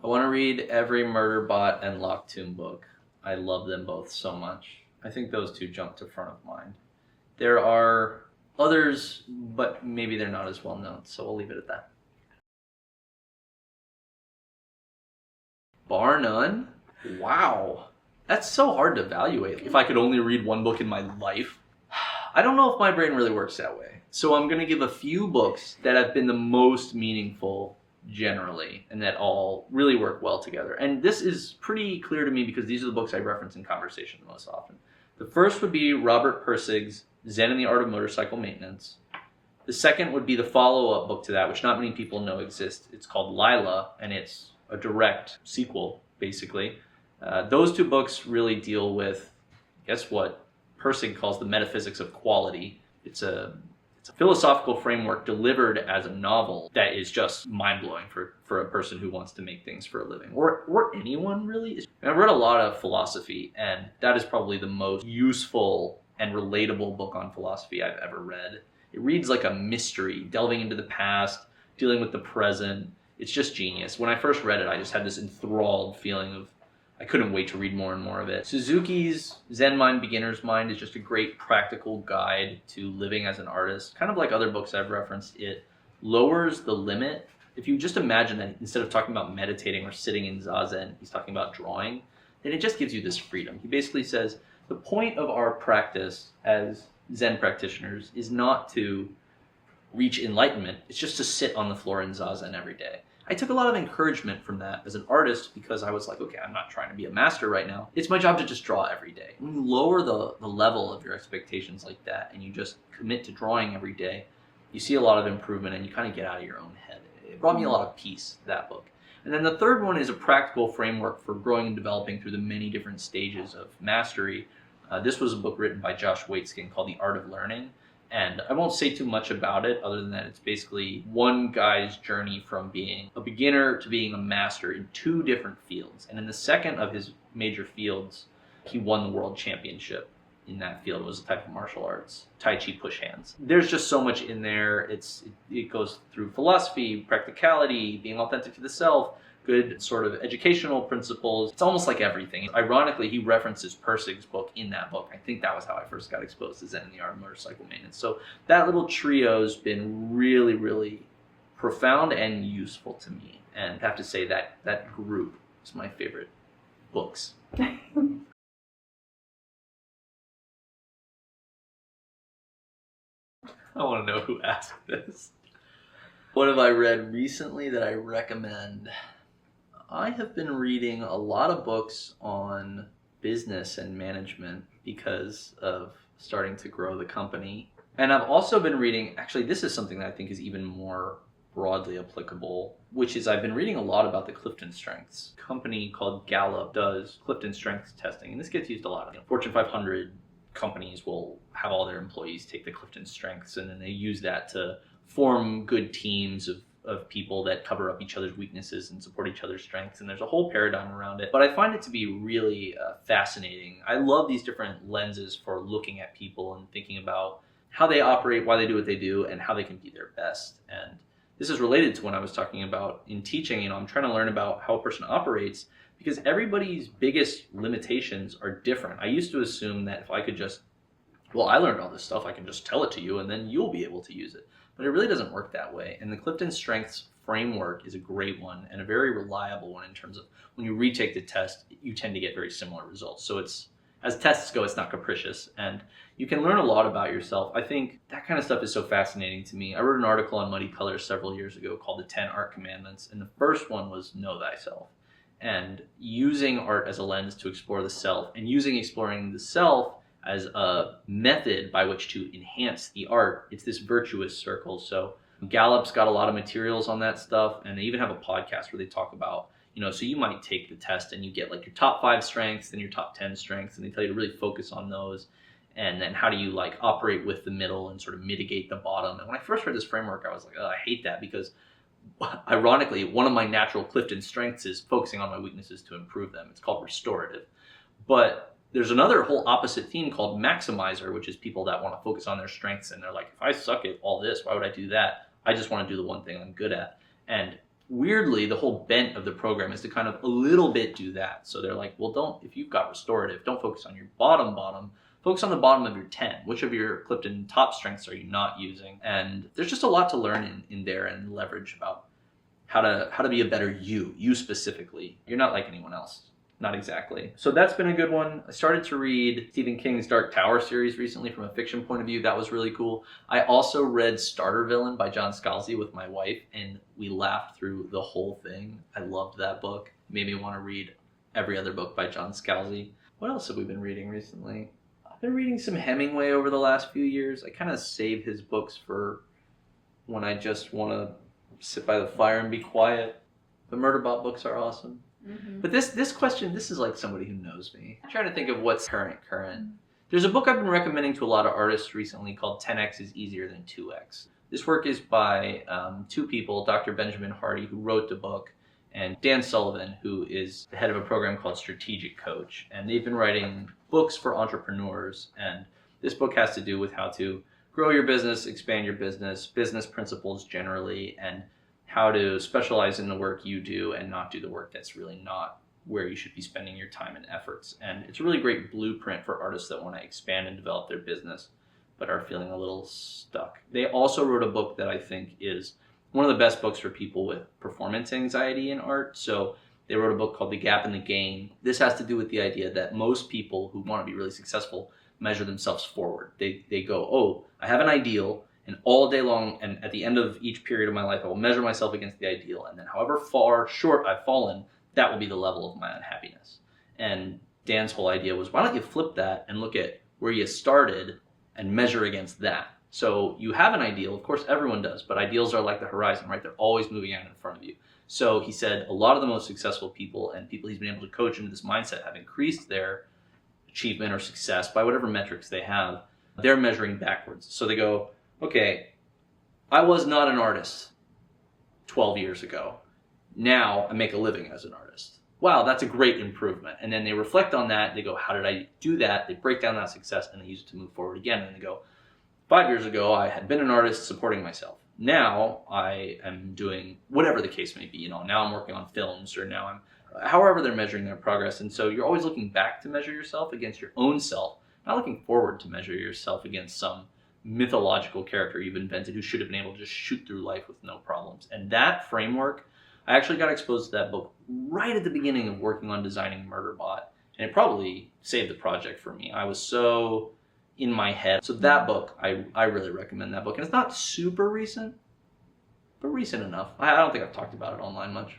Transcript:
I want to read every Murderbot and Locked Tomb book. I love them both so much. I think those two jump to front of mind. There are others, but maybe they're not as well known, so we'll leave it at that. Bar none? Wow. That's so hard to evaluate. If I could only read one book in my life, I don't know if my brain really works that way. So I'm going to give a few books that have been the most meaningful generally and that all really work well together. And this is pretty clear to me because these are the books I reference in conversation the most often. The first would be Robert Pirsig's Zen and the Art of Motorcycle Maintenance. The second would be the follow-up book to that, which not many people know exists. It's called Lila, and it's a direct sequel, basically. Those two books really deal with, guess what Pirsig calls the metaphysics of quality. It's a philosophical framework delivered as a novel that is just mind-blowing for a person who wants to make things for a living, or anyone really. And I've read a lot of philosophy, and that is probably the most useful and relatable book on philosophy I've ever read. It reads like a mystery, delving into the past, dealing with the present. It's just genius. When I first read it, I just had this enthralled feeling of I couldn't wait to read more and more of it. Suzuki's Zen Mind, Beginner's Mind is just a great practical guide to living as an artist. Kind of like other books I've referenced, it lowers the limit. If you just imagine that instead of talking about meditating or sitting in Zazen, he's talking about drawing, then it just gives you this freedom. He basically says, the point of our practice as Zen practitioners is not to reach enlightenment, it's just to sit on the floor in Zazen every day. I took a lot of encouragement from that as an artist because I was like, okay, I'm not trying to be a master right now. It's my job to just draw every day. When you lower the level of your expectations like that and you just commit to drawing every day, you see a lot of improvement and you kind of get out of your own head. It brought me a lot of peace, that book. And then the third one is a practical framework for growing and developing through the many different stages of mastery. This was a book written by Josh Waitzkin called The Art of Learning. And I won't say too much about it other than that it's basically one guy's journey from being a beginner to being a master in two different fields. And in the second of his major fields, he won the world championship in that field. It was a type of martial arts, Tai Chi push hands. There's just so much in there. It goes through philosophy, practicality, being authentic to the self, good sort of educational principles. It's almost like everything. Ironically, he references Pirsig's book in that book. I think that was how I first got exposed to Zen and the Art of Motorcycle Maintenance. So that little trio's been really, really profound and useful to me. And I have to say that that group is my favorite books. I want to know who asked this. What have I read recently that I recommend? I have been reading a lot of books on business and management because of starting to grow the company. And I've also been reading, actually this is something that I think is even more broadly applicable, which is I've been reading a lot about the Clifton Strengths. A company called Gallup does Clifton Strengths testing, and this gets used a lot. Fortune 500 companies will have all their employees take the Clifton Strengths, and then they use that to form good teams of people that cover up each other's weaknesses and support each other's strengths. And there's a whole paradigm around it. But I find it to be really fascinating. I love these different lenses for looking at people and thinking about how they operate, why they do what they do, and how they can be their best. And this is related to when I was talking about in teaching, I'm trying to learn about how a person operates because everybody's biggest limitations are different. I used to assume that if I could just, well, I learned all this stuff, I can just tell it to you and then you'll be able to use it. But it really doesn't work that way. And the Clifton Strengths framework is a great one and a very reliable one in terms of when you retake the test, you tend to get very similar results. So it's, as tests go, it's not capricious and you can learn a lot about yourself. I think that kind of stuff is so fascinating to me. I wrote an article on Muddy Colors several years ago called The 10 Art Commandments. And the first one was know thyself. And using art as a lens to explore the self and using exploring the self as a method by which to enhance the art. It's this virtuous circle. So Gallup's got a lot of materials on that stuff, and they even have a podcast where they talk about, so you might take the test and you get like your top 5 strengths and your top 10 strengths, and they tell you to really focus on those. And then how do you like operate with the middle and sort of mitigate the bottom. And when I first read this framework, I was like, oh, I hate that because ironically, one of my natural Clifton strengths is focusing on my weaknesses to improve them. It's called restorative. But there's another whole opposite theme called maximizer, which is people that want to focus on their strengths and they're like, if I suck at all this, why would I do that? I just want to do the one thing I'm good at. And weirdly, the whole bent of the program is to kind of a little bit do that. So they're like, well, if you've got restorative, don't focus on your bottom, focus on the bottom of your 10. Which of your Clifton top strengths are you not using? And there's just a lot to learn in there and leverage about how to be a better you specifically. You're not like anyone else. Not exactly. So that's been a good one. I started to read Stephen King's Dark Tower series recently from a fiction point of view. That was really cool. I also read Starter Villain by John Scalzi with my wife, and we laughed through the whole thing. I loved that book. It made me want to read every other book by John Scalzi. What else have we been reading recently? I've been reading some Hemingway over the last few years. I kind of save his books for when I just want to sit by the fire and be quiet. The Murderbot books are awesome. Mm-hmm. But this question, this is like somebody who knows me. I'm trying to think of what's current. There's a book I've been recommending to a lot of artists recently called 10x is Easier Than 2x. This work is by two people, Dr. Benjamin Hardy, who wrote the book, and Dan Sullivan, who is the head of a program called Strategic Coach. And they've been writing books for entrepreneurs. And this book has to do with how to grow your business, expand your business principles generally, and how to specialize in the work you do and not do the work that's really not where you should be spending your time and efforts. And it's a really great blueprint for artists that want to expand and develop their business but are feeling a little stuck. They also wrote a book that I think is one of the best books for people with performance anxiety in art. So they wrote a book called The Gap in the Gain. This has to do with the idea that most people who want to be really successful measure themselves forward. They go, oh, I have an ideal, and all day long, and at the end of each period of my life, I will measure myself against the ideal. And then however far short I've fallen, that will be the level of my unhappiness. And Dan's whole idea was, why don't you flip that and look at where you started and measure against that? So you have an ideal, of course everyone does, but ideals are like the horizon, right? They're always moving out in front of you. So he said a lot of the most successful people and people he's been able to coach into this mindset have increased their achievement or success by whatever metrics they have. They're measuring backwards. So they go, okay, I was not an artist 12 years ago. Now I make a living as an artist. Wow, that's a great improvement. And then they reflect on that. They go, how did I do that? They break down that success and they use it to move forward again. And they go, 5 years ago, I had been an artist supporting myself. Now I am doing whatever the case may be. Now I'm working on films, or now I'm, however they're measuring their progress. And so you're always looking back to measure yourself against your own self, not looking forward to measure yourself against some mythological character you've invented who should have been able to just shoot through life with no problems. And that framework, I actually got exposed to that book right at the beginning of working on designing Murderbot, and it probably saved the project for me. I was so in my head. So that book, I really recommend that book. And it's not super recent, but recent enough. I don't think I've talked about it online much.